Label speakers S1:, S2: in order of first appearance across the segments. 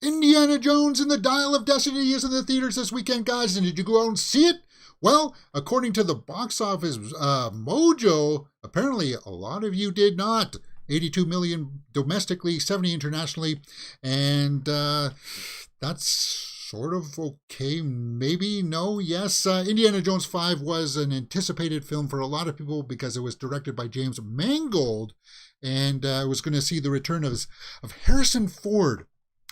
S1: Indiana Jones and the Dial of Destiny is in the theaters this weekend, guys. And did you go out and see it? Well, according to the box office mojo, apparently a lot of you did not. 82 million domestically, 70 internationally, and that's sort of okay. Maybe, no, yes. Indiana Jones 5 was an anticipated film for a lot of people because it was directed by James Mangold, and was going to see the return of Harrison Ford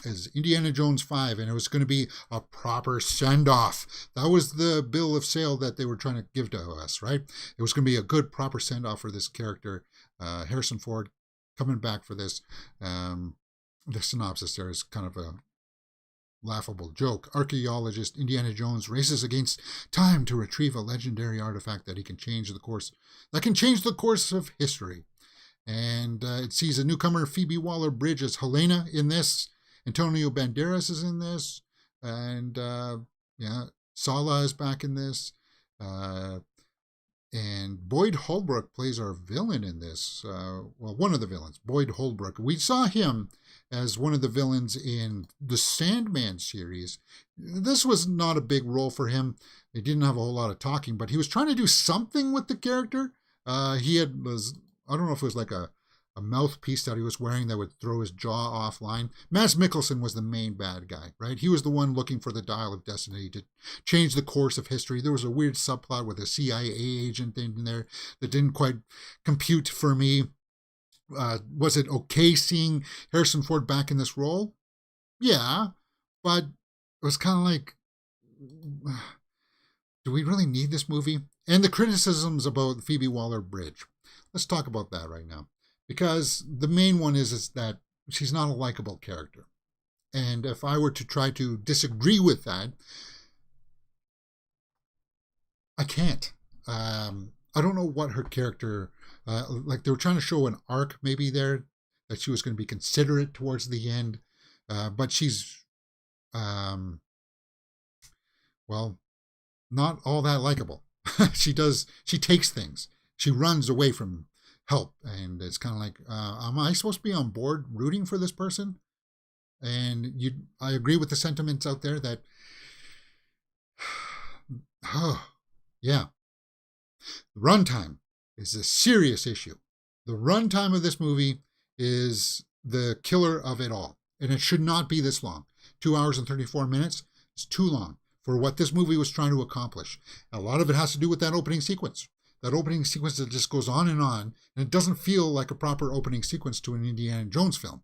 S1: as Indiana Jones 5, and it was going to be a proper send-off. That was the bill of sale that they were trying to give to us, right? It was going to be a good, proper send-off for this character. Harrison Ford coming back for this. The synopsis there is kind of a laughable joke. Archaeologist Indiana Jones races against time to retrieve a legendary artifact that can change the course of history. And it sees a newcomer, Phoebe Waller-Bridge, as Helena in this. Antonio Banderas is in this, and Sala is back in this, and Boyd Holbrook plays our villain in this. One of the villains, Boyd Holbrook. We saw him as one of the villains in the Sandman series. This was not a big role for him. He didn't have a whole lot of talking, but he was trying to do something with the character. I don't know if it was like a mouthpiece that he was wearing that would throw his jaw offline. Mads Mikkelsen was the main bad guy, right? He was the one looking for the Dial of Destiny to change the course of history. There was a weird subplot with a CIA agent in there that didn't quite compute for me. Was it okay seeing Harrison Ford back in this role? Yeah, but it was kind of like, do we really need this movie? And the criticisms about Phoebe Waller-Bridge. Let's talk about that right now. Because the main one is that she's not a likable character. And if I were to try to disagree with that, I can't. I don't know what her character, like they were trying to show an arc maybe there, that she was going to be considerate towards the end. But she's, not all that likable. She takes things. She runs away from help, and it's kind of like, am I supposed to be on board rooting for this person? And I agree with the sentiments out there that, yeah, the runtime is a serious issue. The runtime of this movie is the killer of it all, and it should not be this long. 2 hours and 34 minutes is too long for what this movie was trying to accomplish. A lot of it has to do with that opening sequence. That opening sequence that just goes on, and it doesn't feel like a proper opening sequence to an Indiana Jones film.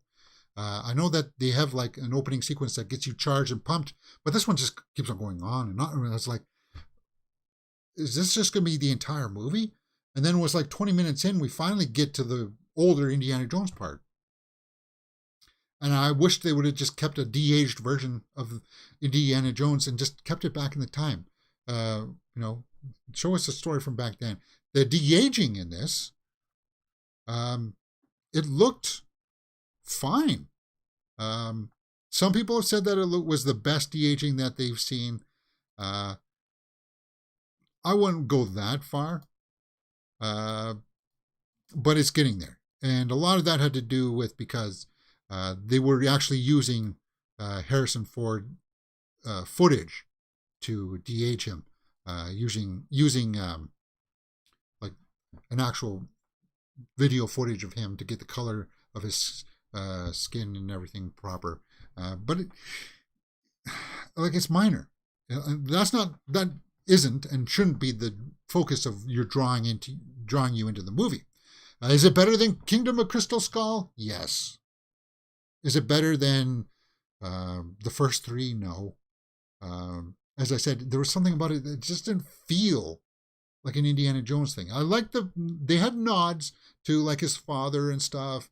S1: I know that they have like an opening sequence that gets you charged and pumped, but this one just keeps on going on and on. And it's like, is this just going to be the entire movie? And then it was like 20 minutes in, we finally get to the older Indiana Jones part. And I wish they would have just kept a de-aged version of Indiana Jones and just kept it back in the time. Show us a story from back then. The de-aging in this, it looked fine. Some people have said that it was the best de-aging that they've seen. I wouldn't go that far, but it's getting there. And a lot of that had to do with because they were actually using Harrison Ford footage to de-age him. Using like an actual video footage of him to get the color of his skin and everything proper, but it's minor. That isn't and shouldn't be the focus of your drawing you into the movie. Is it better than Kingdom of Crystal Skull? Yes. Is it better than the first three? No. As I said, there was something about it that just didn't feel like an Indiana Jones thing. I liked they had nods to like his father and stuff.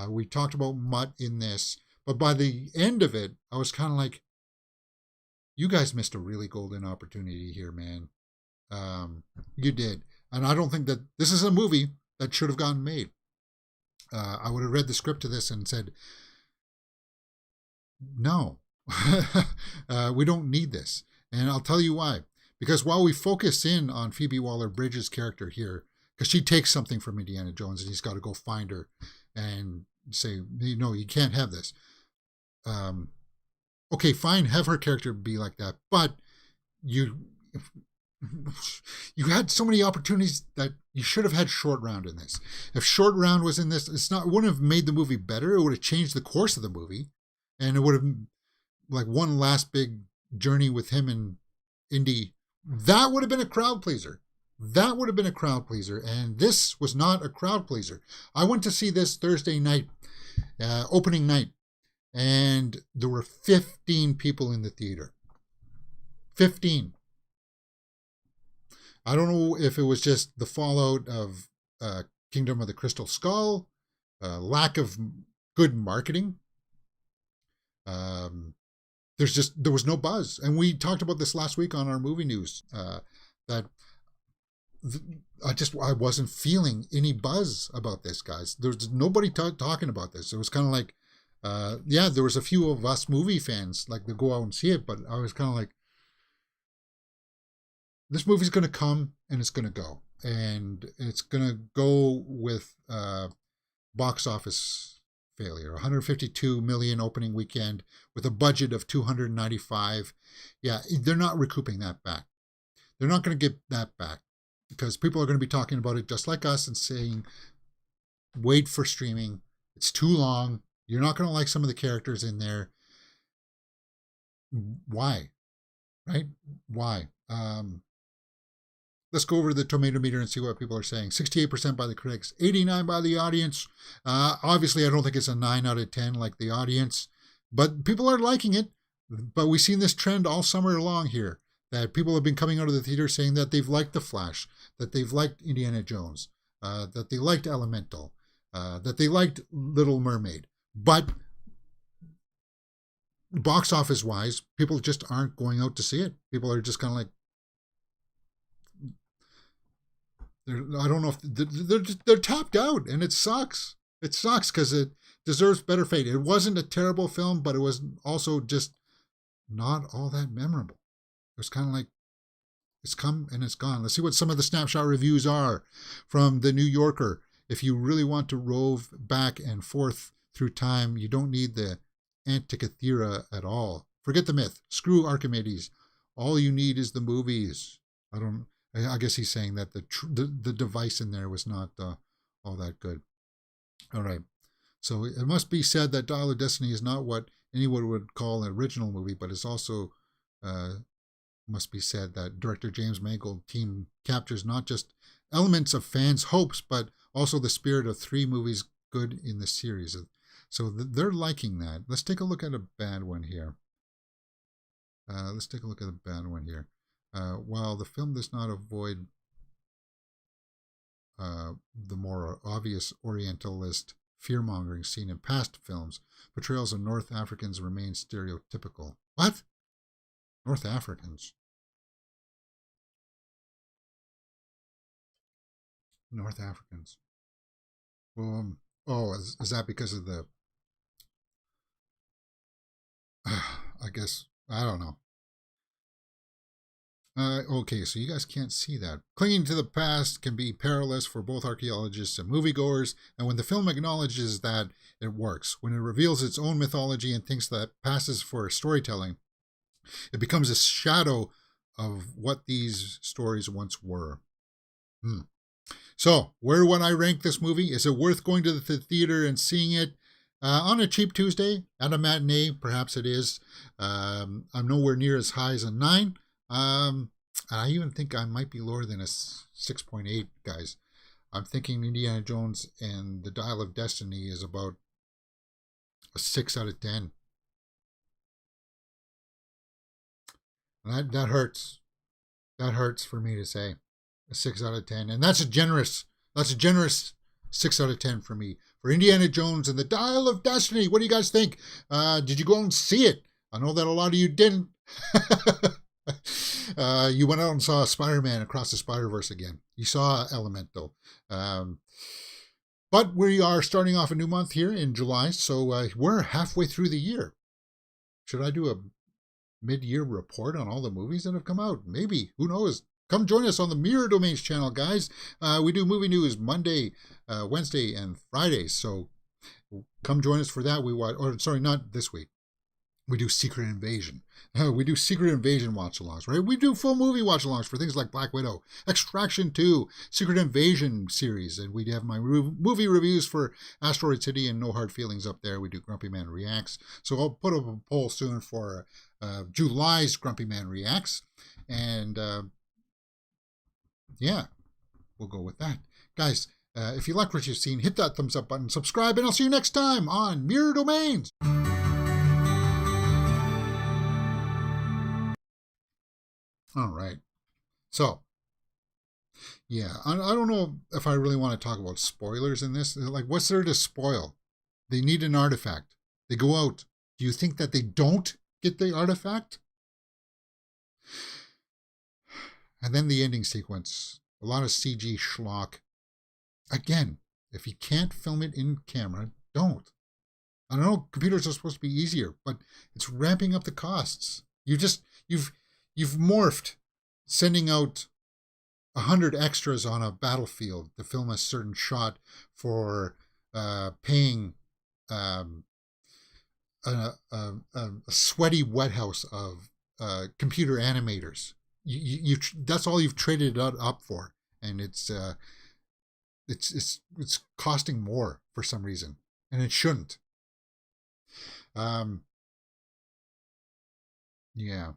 S1: We talked about Mutt in this, but by the end of it, I was kind of like, you guys missed a really golden opportunity here, man. You did. And I don't think that this is a movie that should have gotten made. I would have read the script to this and said, no, we don't need this. And I'll tell you why. Because while we focus in on Phoebe Waller-Bridge's character here, because she takes something from Indiana Jones and he's got to go find her and say, no, you can't have this. okay, fine, have her character be like that, but you you had so many opportunities that you should have had Short Round in this. If Short Round was in this, it wouldn't have made the movie better. It would have changed the course of the movie, and it would have like one last big journey with him and Indy. That would have been a crowd pleaser. That would have been a crowd pleaser, and this was not a crowd pleaser. I went to see this Thursday night, opening night, and there were 15 people in the theater. 15. I don't know if it was just the fallout of Kingdom of the Crystal Skull, lack of good marketing. There was no buzz, and we talked about this last week on our movie news. That I wasn't feeling any buzz about this, guys. There's nobody talking about this. It was kind of like, there was a few of us movie fans like to go out and see it, but I was kind of like, this movie's going to come and it's going to go. And it's going to go with box office failure. 152 million opening weekend with a budget of 295. Yeah, they're not recouping that back. They're not going to get that back because people are going to be talking about it just like us and saying, wait for streaming. It's too long. You're not going to like some of the characters in there. Why? Right? Why? Let's go over to the tomato meter and see what people are saying. 68% by the critics, 89% by the audience. Obviously, I don't think it's a 9 out of 10 like the audience, but people are liking it. But we've seen this trend all summer long here, that people have been coming out of the theater saying that they've liked The Flash, that they've liked Indiana Jones, that they liked Elemental, that they liked Little Mermaid. But box office wise, people just aren't going out to see it. People are just kind of like, I don't know if they're tapped out, and it sucks. It sucks because it deserves better fate. It wasn't a terrible film, but it was also just not all that memorable. It was kind of like, it's come and it's gone. Let's see what some of the snapshot reviews are from the New Yorker. If you really want to rove back and forth through time, you don't need the Antikythera at all. Forget the myth. Screw Archimedes. All you need is the movies. I guess he's saying that the device in there was not all that good. All right. So it must be said that Dial of Destiny is not what anyone would call an original movie, but it's also must be said that director James Mangold team captures not just elements of fans' hopes, but also the spirit of 3 movies good in the series. So they're liking that. Let's take a look at a bad one here. While the film does not avoid the more obvious Orientalist fear-mongering seen in past films, portrayals of North Africans remain stereotypical. What? North Africans? North Africans. Well, is that because of the... I guess, I don't know. Okay, so you guys can't see that. Clinging to the past can be perilous for both archaeologists and moviegoers, and when the film acknowledges that, it works. When it reveals its own mythology and thinks that passes for storytelling, it becomes a shadow of what these stories once were. So, where would I rank this movie? Is it worth going to the theater and seeing it on a cheap Tuesday at a matinee? Perhaps it is. I'm nowhere near as high as a 9. I even think I might be lower than a 6.8, guys. I'm thinking Indiana Jones and the Dial of Destiny is about a 6 out of 10. And that hurts. That hurts for me to say. A 6 out of 10. And that's a generous 6 out of 10 for me. For Indiana Jones and the Dial of Destiny. What do you guys think? Did you go and see it? I know that a lot of you didn't. You went out and saw Spider-Man Across the Spider-Verse again. You saw Elemental. But we are starting off a new month here in July, so we're halfway through the year. Should I do a mid-year report on all the movies that have come out? Maybe. Who knows? Come join us on the Mirror Domains channel, guys. We do movie news Monday, Wednesday, and Fridays. So come join us for that. Not this week. We do Secret Invasion. We do Secret Invasion watch-alongs, right? We do full movie watch-alongs for things like Black Widow, Extraction 2, Secret Invasion series, and we have my movie reviews for Asteroid City and No Hard Feelings up there. We do Grumpy Man Reacts. So I'll put up a poll soon for July's Grumpy Man Reacts. And yeah, we'll go with that. Guys, if you like what you've seen, hit that thumbs up button, subscribe, and I'll see you next time on Mirror Domains. All right. So, yeah, I don't know if I really want to talk about spoilers in this. Like, what's there to spoil? They need an artifact. They go out. Do you think that they don't get the artifact? And then the ending sequence. A lot of CG schlock. Again, if you can't film it in camera, don't. I don't know, computers are supposed to be easier, but it's ramping up the costs. You've morphed sending out 100 extras on a battlefield to film a certain shot for paying a sweaty wet house of computer animators. That's all you've traded it up for, and it's costing more for some reason, and it shouldn't. Yeah.